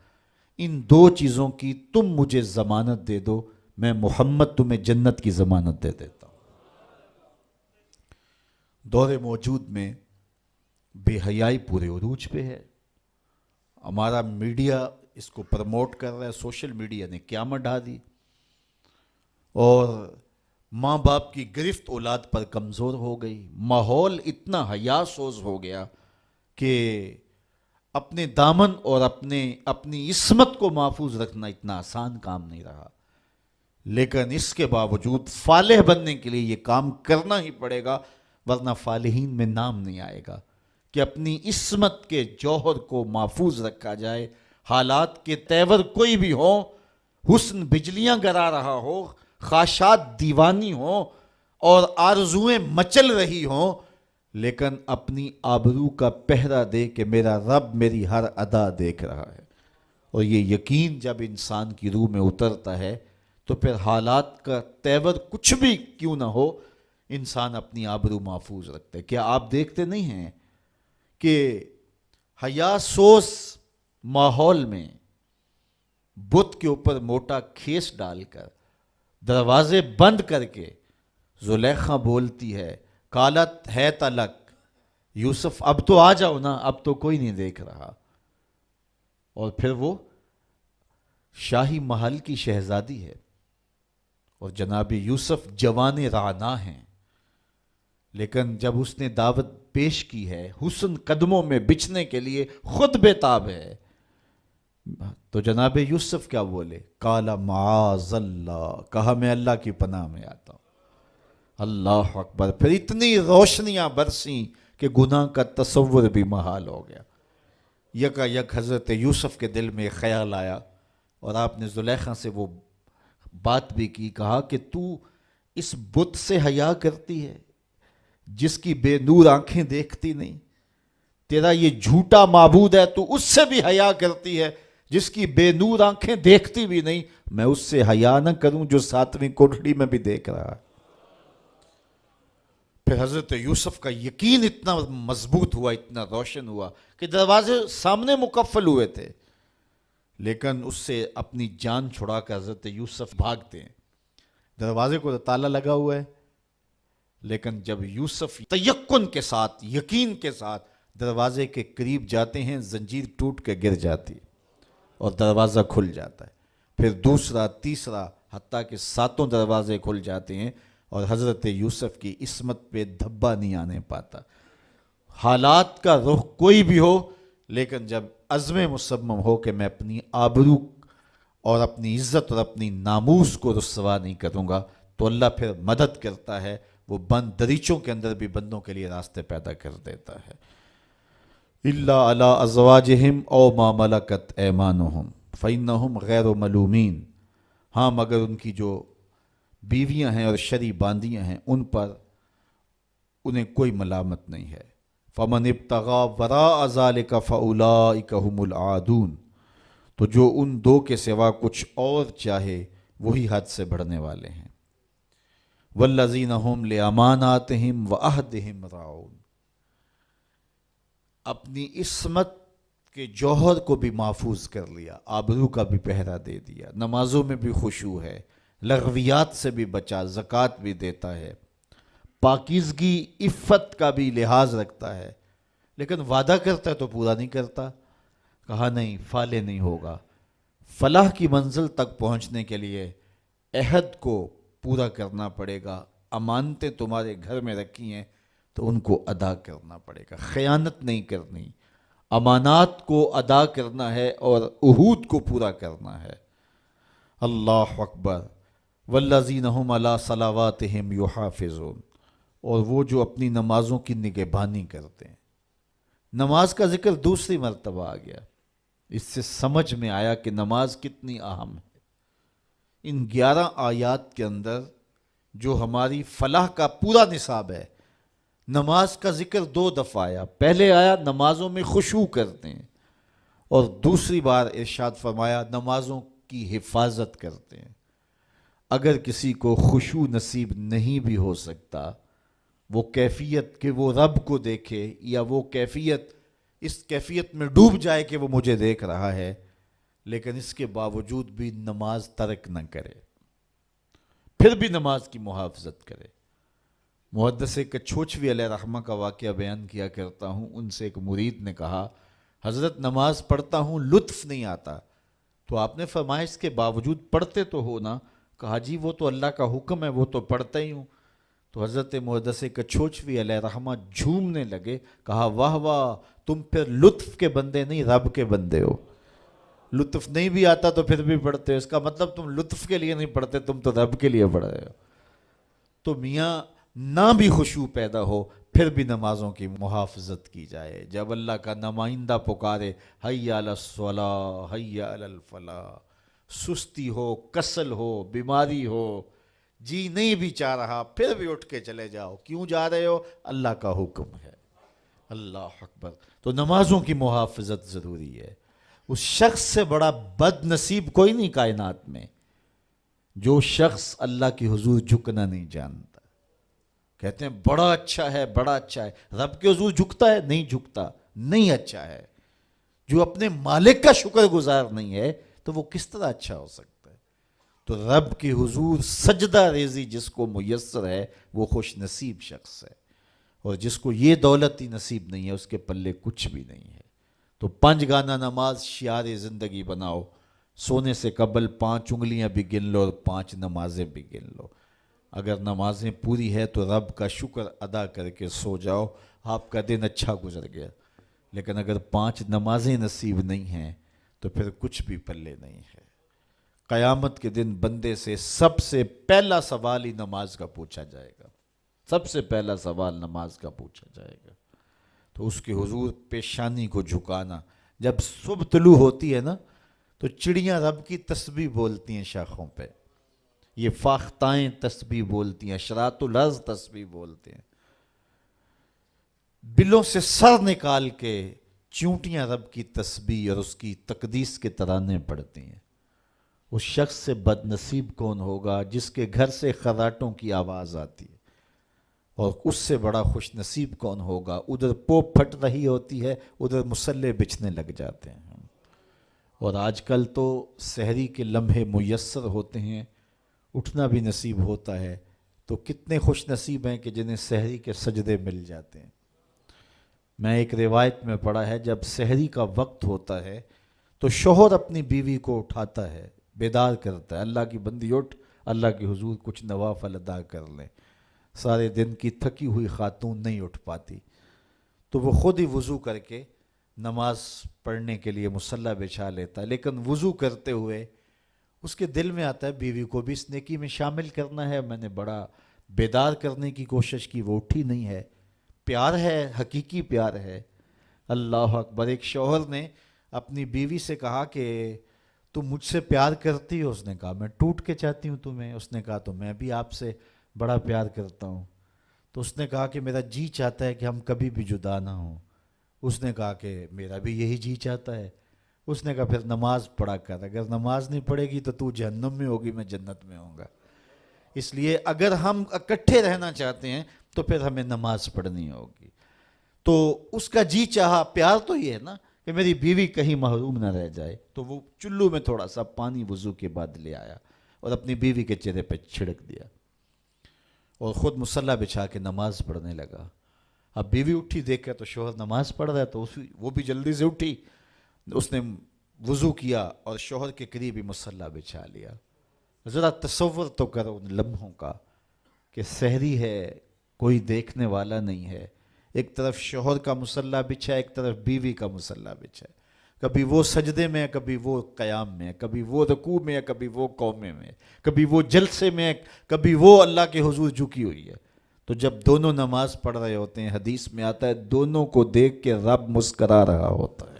ان دو چیزوں کی تم مجھے ضمانت دے دو، میں محمد تمہیں جنت کی ضمانت دے دیتا ہوں۔ دور موجود میں بے حیائی پورے عروج پہ ہے، ہمارا میڈیا اس کو پروموٹ کر رہا ہے، سوشل میڈیا نے قیامت ڈھا دی، اور ماں باپ کی گرفت اولاد پر کمزور ہو گئی، ماحول اتنا حیا سوز ہو گیا کہ اپنے دامن اور اپنی عصمت کو محفوظ رکھنا اتنا آسان کام نہیں رہا، لیکن اس کے باوجود فالح بننے کے لیے یہ کام کرنا ہی پڑے گا، ورنہ فالحین میں نام نہیں آئے گا، کہ اپنی عصمت کے جوہر کو محفوظ رکھا جائے، حالات کے تیور کوئی بھی ہوں، حسن بجلیاں گرا رہا ہو، خواہشات دیوانی ہوں اور آرزوئیں مچل رہی ہوں، لیکن اپنی آبرو کا پہرا دے کہ میرا رب میری ہر ادا دیکھ رہا ہے، اور یہ یقین جب انسان کی روح میں اترتا ہے تو پھر حالات کا تیور کچھ بھی کیوں نہ ہو، انسان اپنی آبرو محفوظ رکھتا ہے۔ کیا آپ دیکھتے نہیں ہیں کہ حیا سوز ماحول میں بت کے اوپر موٹا کھیس ڈال کر دروازے بند کر کے زلیخا بولتی ہے، قالت ہے تلک یوسف، اب تو آ جاؤ نا، اب تو کوئی نہیں دیکھ رہا، اور پھر وہ شاہی محل کی شہزادی ہے اور جناب یوسف جوان رانا ہیں، لیکن جب اس نے دعوت پیش کی ہے حسن قدموں میں بچھنے کے لیے، خود بےتاب ہے، تو جناب یوسف کیا بولے؟ قال معاذ اللہ، کہا میں اللہ کی پناہ میں آتا ہوں۔ اللہ اکبر! پھر اتنی روشنیاں برسیں کہ گناہ کا تصور بھی محال ہو گیا۔ یکا یک حضرت یوسف کے دل میں خیال آیا، اور آپ نے زلیخا سے وہ بات بھی کی، کہا کہ تو اس بت سے حیا کرتی ہے جس کی بے نور آنکھیں دیکھتی نہیں، تیرا یہ جھوٹا معبود ہے، تو اس سے بھی حیا کرتی ہے جس کی بے نور آنکھیں دیکھتی بھی نہیں، میں اس سے حیا نہ کروں جو 7ویں کوٹڑی میں بھی دیکھ رہا ہے۔ پھر حضرت یوسف کا یقین اتنا مضبوط ہوا، اتنا روشن ہوا کہ دروازے سامنے مقفل ہوئے تھے، لیکن اس سے اپنی جان چھڑا کر حضرت یوسف بھاگتے ہیں، دروازے کو تالا لگا ہوا ہے، لیکن جب یوسف تیقن کے ساتھ، یقین کے ساتھ دروازے کے قریب جاتے ہیں، زنجیر ٹوٹ کے گر جاتی ہے اور دروازہ کھل جاتا ہے، پھر دوسرا، تیسرا، حتیٰ کہ 7 دروازے کھل جاتے ہیں، اور حضرت یوسف کی عصمت پہ دھبا نہیں آنے پاتا۔ حالات کا رخ کوئی بھی ہو، لیکن جب عزم مصمم ہو کہ میں اپنی آبرو اور اپنی عزت اور اپنی ناموس کو رسوا نہیں کروں گا، تو اللہ پھر مدد کرتا ہے، وہ بند دریچوں کے اندر بھی بندوں کے لیے راستے پیدا کر دیتا ہے۔ الا علی ازواجہم او ما ملکت ایمانہم فانہم غیر ملومین، ہاں مگر ان کی جو بیویاں ہیں اور شرعی باندیاں ہیں، ان پر انہیں کوئی ملامت نہیں ہے۔ فمن ابتغى وراء ذلك فاولئک هم العادون، تو جو ان دو کے سوا کچھ اور چاہے وہی حد سے بڑھنے والے ہیں۔ والذین هم لاماناتہم وعہدہم راعون، اپنی عصمت کے جوہر کو بھی محفوظ کر لیا، آبرو کا بھی پہرا دے دیا، نمازوں میں بھی خشوع ہے، لغویات سے بھی بچا، زکوٰۃ بھی دیتا ہے، پاکیزگی عفت کا بھی لحاظ رکھتا ہے، لیکن وعدہ کرتا ہے تو پورا نہیں کرتا۔ کہا نہیں، فالح نہیں ہوگا، فلاح کی منزل تک پہنچنے کے لیے عہد کو پورا کرنا پڑے گا، امانتیں تمہارے گھر میں رکھی ہیں تو ان کو ادا کرنا پڑے گا، خیانت نہیں کرنی، امانات کو ادا کرنا ہے اور عہود کو پورا کرنا ہے۔ اللہ اکبر! والذین هم علی صلواتہم یحافظون، اور وہ جو اپنی نمازوں کی نگہبانی کرتے ہیں۔ نماز کا ذکر دوسری مرتبہ آ گیا، اس سے سمجھ میں آیا کہ نماز کتنی اہم ہے۔ ان 11 آیات کے اندر جو ہماری فلاح کا پورا نصاب ہے، نماز کا ذکر 2 دفعہ آیا، پہلے آیا نمازوں میں خشوع کرتے ہیں، اور دوسری بار ارشاد فرمایا نمازوں کی حفاظت کرتے ہیں۔ اگر کسی کو خشوع نصیب نہیں بھی ہو سکتا، وہ کیفیت کہ وہ رب کو دیکھے، یا وہ کیفیت اس کیفیت میں ڈوب جائے کہ وہ مجھے دیکھ رہا ہے، لیکن اس کے باوجود بھی نماز ترک نہ کرے، پھر بھی نماز کی محافظت کرے۔ محدث کچھوچوی علیہ رحمہ کا واقعہ بیان کیا کرتا ہوں، ان سے ایک مرید نے کہا حضرت نماز پڑھتا ہوں لطف نہیں آتا، تو آپ نے فرمایا اس کے باوجود پڑھتے تو ہو نا؟ کہا جی وہ تو اللہ کا حکم ہے، وہ تو پڑھتا ہی ہوں۔ تو حضرت محدث کچھوچوی علیہ رحمہ جھومنے لگے، کہا واہ واہ، تم پھر لطف کے بندے نہیں رب کے بندے ہو۔ لطف نہیں بھی آتا تو پھر بھی پڑھتے ہو، اس کا مطلب تم لطف کے لیے نہیں پڑھتے، تم تو رب کے لیے پڑھ رہے ہو۔ تو میاں نہ بھی خشوع پیدا ہو پھر بھی نمازوں کی محافظت کی جائے۔ جب اللہ کا نمائندہ پکارے حی علی الصلاۃ حی علی الفلاح، سستی ہو، کسل ہو، بیماری ہو، جی نہیں بھی چاہ رہا، پھر بھی اٹھ کے چلے جاؤ۔ کیوں جا رہے ہو؟ اللہ کا حکم ہے۔ اللہ اکبر۔ تو نمازوں کی محافظت ضروری ہے۔ اس شخص سے بڑا بد نصیب کوئی نہیں کائنات میں جو شخص اللہ کی حضور جھکنا نہیں جانتا۔ کہتے ہیں بڑا اچھا ہے، بڑا اچھا ہے، رب کے حضور جھکتا ہے؟ نہیں جھکتا، نہیں اچھا ہے۔ جو اپنے مالک کا شکر گزار نہیں ہے تو وہ کس طرح اچھا ہو سکتا ہے؟ تو رب کی حضور سجدہ ریزی جس کو میسر ہے وہ خوش نصیب شخص ہے، اور جس کو یہ دولت ہی نصیب نہیں ہے اس کے پلے کچھ بھی نہیں ہے۔ تو 5 گانا نماز شعار زندگی بناؤ۔ سونے سے قبل 5 انگلیاں بھی گن لو اور 5 نمازیں بھی گن لو۔ اگر نمازیں پوری ہے تو رب کا شکر ادا کر کے سو جاؤ، آپ کا دن اچھا گزر گیا۔ لیکن اگر 5 نمازیں نصیب نہیں ہیں تو پھر کچھ بھی پلے نہیں ہے۔ قیامت کے دن بندے سے سب سے پہلا سوال ہی نماز کا پوچھا جائے گا، سب سے پہلا سوال نماز کا پوچھا جائے گا۔ تو اس کے حضور پیشانی کو جھکانا۔ جب صبح طلوع ہوتی ہے نا تو چڑیاں رب کی تسبیح بولتی ہیں شاخوں پہ، یہ فاختائیں تسبیح بولتی ہیں، اشراط الارض تسبیح بولتے ہیں، بلوں سے سر نکال کے چونٹیاں رب کی تسبیح اور اس کی تقدیس کے ترانے پڑھتی ہیں۔ اس شخص سے بد نصیب کون ہوگا جس کے گھر سے خراٹوں کی آواز آتی ہے، اور اس سے بڑا خوش نصیب کون ہوگا ادھر پوپ پھٹ رہی ہوتی ہے، ادھر مسلح بچھنے لگ جاتے ہیں۔ اور آج کل تو سحری کے لمحے میسر ہوتے ہیں، اٹھنا بھی نصیب ہوتا ہے، تو کتنے خوش نصیب ہیں کہ جنہیں سحری کے سجدے مل جاتے ہیں۔ میں ایک روایت میں پڑھا ہے جب سحری کا وقت ہوتا ہے تو شوہر اپنی بیوی کو اٹھاتا ہے، بیدار کرتا ہے، اللہ کی بندی اٹھ، اللہ کے حضور کچھ نوافل ادا کر لیں۔ سارے دن کی تھکی ہوئی خاتون نہیں اٹھ پاتی تو وہ خود ہی وضو کر کے نماز پڑھنے کے لیے مصلی بچھا لیتا ہے، لیکن وضو کرتے ہوئے اس کے دل میں آتا ہے بیوی کو بھی اس نیکی میں شامل کرنا ہے۔ میں نے بڑا بیدار کرنے کی کوشش کی، وہ اٹھی نہیں ہے۔ پیار ہے، حقیقی پیار ہے۔ اللہ اکبر۔ ایک شوہر نے اپنی بیوی سے کہا کہ تم مجھ سے پیار کرتی ہو؟ اس نے کہا میں ٹوٹ کے چاہتی ہوں تمہیں۔ اس نے کہا تو میں بھی آپ سے بڑا پیار کرتا ہوں۔ تو اس نے کہا کہ میرا جی چاہتا ہے کہ ہم کبھی بھی جدا نہ ہوں۔ اس نے کہا کہ میرا بھی یہی جی چاہتا ہے۔ اس نے کہا پھر نماز پڑھا کر، اگر نماز نہیں پڑھے گی تو تو جہنم میں ہوگی، میں جنت میں ہوں گا۔ اس لیے اگر ہم اکٹھے رہنا چاہتے ہیں تو پھر ہمیں نماز پڑھنی ہوگی۔ تو اس کا جی چاہا، پیار تو یہ ہے نا کہ میری بیوی کہیں محروم نہ رہ جائے، تو وہ چلو میں تھوڑا سا پانی وضو کے بعد لے آیا اور اپنی بیوی کے چہرے پہ چھڑک دیا اور خود مصلی بچھا کے نماز پڑھنے لگا۔ اب بیوی اٹھی دیکھا تو شوہر نماز پڑھ رہا ہے، تو وہ بھی جلدی سے اٹھی، اس نے وضو کیا اور شوہر کے قریب ہی مصلی بچھا لیا۔ ذرا تصور تو کرو ان لمحوں کا کہ سحری ہے، کوئی دیکھنے والا نہیں ہے، ایک طرف شوہر کا مصلی بچھا ہے، ایک طرف بیوی کا مصلی بچھا ہے، کبھی وہ سجدے میں ہے، کبھی وہ قیام میں ہے، کبھی وہ رکوع میں ہے، کبھی وہ قومے میں ہے، کبھی وہ جلسے میں ہے، کبھی وہ اللہ کے حضور جھکی ہوئی ہے۔ تو جب دونوں نماز پڑھ رہے ہوتے ہیں، حدیث میں آتا ہے دونوں کو دیکھ کے رب مسکرا رہا ہوتا ہے،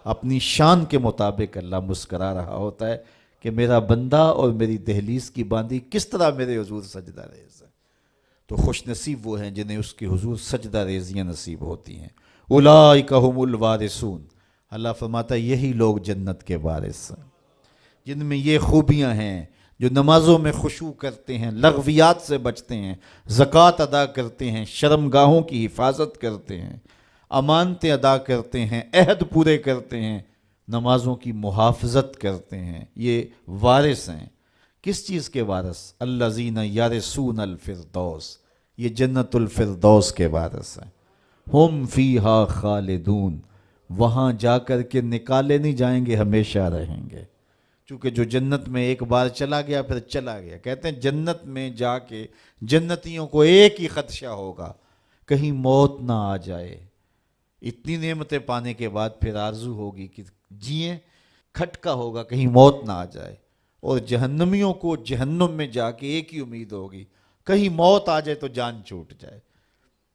اپنی شان کے مطابق اللہ مسکرا رہا ہوتا ہے کہ میرا بندہ اور میری دہلیز کی باندی کس طرح میرے حضور سجدہ ریز ہے۔ تو خوش نصیب وہ ہیں جنہیں اس کے حضور سجدہ ریزیاں نصیب ہوتی ہیں۔ اولئک ھم الوارثون، اللہ فرماتا ہے یہی لوگ جنت کے وارث ہیں جن میں یہ خوبیاں ہیں، جو نمازوں میں خشوع کرتے ہیں، لغویات سے بچتے ہیں، زکوٰۃ ادا کرتے ہیں، شرمگاہوں کی حفاظت کرتے ہیں، امانتیں ادا کرتے ہیں، عہد پورے کرتے ہیں، نمازوں کی محافظت کرتے ہیں، یہ وارث ہیں۔ کس چیز کے وارث؟ الذین یرثون الفردوس، یہ جنت الفردوس کے وارث ہیں۔ ہم فیہا خالدون، وہاں جا کر کے نکالے نہیں جائیں گے، ہمیشہ رہیں گے۔ چونکہ جو جنت میں ایک بار چلا گیا پھر چلا گیا۔ کہتے ہیں جنت میں جا کے جنتیوں کو ایک ہی خدشہ ہوگا، کہیں موت نہ آ جائے۔ اتنی نعمتیں پانے کے بعد پھر آرزو ہوگی کہ جئیں، کھٹکا ہوگا کہیں موت نہ آ جائے۔ اور جہنمیوں کو جہنم میں جا کے ایک ہی امید ہوگی، کہیں موت آ جائے تو جان چھوٹ جائے۔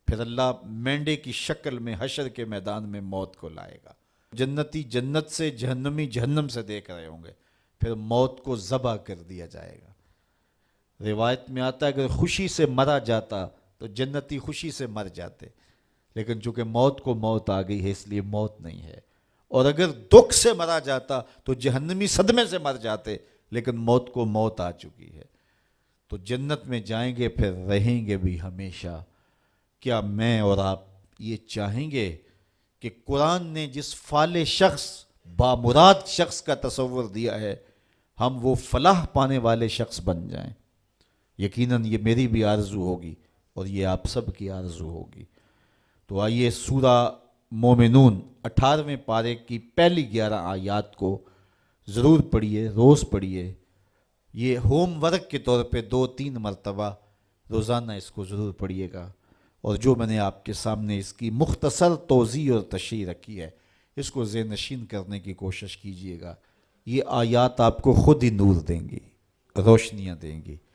پھر اللہ مینڈے کی شکل میں حشر کے میدان میں موت کو لائے گا۔ جنتی جنت سے، جہنمی جہنم سے دیکھ رہے ہوں گے، پھر موت کو ذبح کر دیا جائے گا۔ روایت میں آتا ہے اگر خوشی سے مرا جاتا تو جنتی خوشی سے مر جاتے، لیکن چونکہ موت کو موت آ گئی ہے اس لیے موت نہیں ہے۔ اور اگر دکھ سے مرا جاتا تو جہنمی صدمے سے مر جاتے، لیکن موت کو موت آ چکی ہے۔ تو جنت میں جائیں گے پھر رہیں گے بھی ہمیشہ۔ کیا میں اور آپ یہ چاہیں گے کہ قرآن نے جس فالح شخص، بامراد شخص کا تصور دیا ہے، ہم وہ فلاح پانے والے شخص بن جائیں؟ یقیناً یہ میری بھی آرزو ہوگی اور یہ آپ سب کی آرزو ہوگی۔ تو آئیے سورہ مومنون 18ویں پارے کی پہلی 11 آیات کو ضرور پڑھیے، روز پڑھیے۔ یہ ہوم ورک کے طور پہ 2-3 مرتبہ روزانہ اس کو ضرور پڑھیے گا۔ اور جو میں نے آپ کے سامنے اس کی مختصر توضیح اور تشریح رکھی ہے، اس کو ذہن نشین کرنے کی کوشش کیجیے گا۔ یہ آیات آپ کو خود ہی نور دیں گی، روشنیاں دیں گی۔